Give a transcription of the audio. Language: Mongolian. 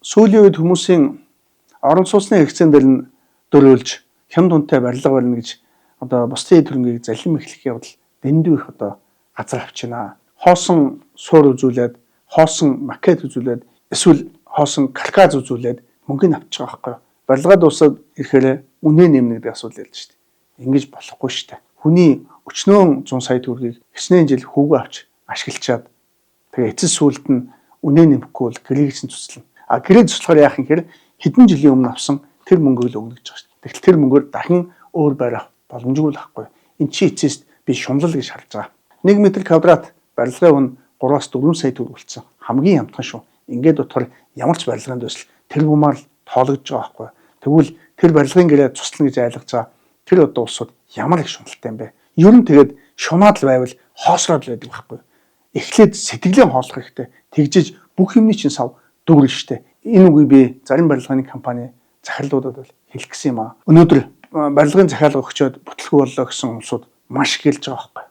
Сүүлийн үед хүмүүсийн орон сууцны хэрэгцээн дээр нь дөрөөлж хямд үнэтэй барилга барина гэж одоо бусдын эд хөрөнгийг залхим эхлэх явдал дэндүү их одоо газар авч байна. Хоосон суур үзүүлээд, хоосон макет үзүүлээд, эсвэл хоосон каркас үзүүлээд мөнгөний авч байгаа байхгүй юу? Барилгаа дуусаад ирэхээр үнэ нэмнэ гэдэг асуудал ялж штэ. Ингэж болохгүй штэ. Хүний өчнөө 100 сая төгрөгийг хэснэн жил хүүгээ авч ашиглачаад тэгээ эцэс сүулт нь үнэ нэмэхгүй бол гэрийг чинь цуцлана. А гэрээ цуцлахаар яах юм хэрэг хэдэн жилийн өмнө авсан тэр мөнгөө л өгнө гэж байгаа шүү дээ. Тэгвэл тэр мөнгөөр дахин өөр байрах боломжгүй л байхгүй. Энд чи эцэст би шунлал гэж харж байгаа. 1 м квадрат барилгын үн 3-аас 4 сая төгрөг болсон. Хамгийн ямтхан шүү. Ингээд утгаар ямар ч барилгын дэвсэл тэр бумаар л тоологдож байгаа байхгүй. Тэгвэл тэр барилгын гэрээ цуслана гэж айлгаж байгаа. Тэр одоо улсууд ямар их шуналтай юм бэ? Ер нь тэгээд шунаад л байвал хоосроод л байдаг байхгүй. Эхлээд сэтгэлийн хооллох хэрэгтэй. Тэгжиж бүх юмний чинь сав дүүрэн штэ. Энэ үгийг би зарим барилгын компани захирлуудад бол хэлэх гэсэн юм аа. Өнөөдөр барилгын захиалга өгчөөд бүтлгүй боллоо гэсэн улсууд маш их гэлж байгаа байхгүй.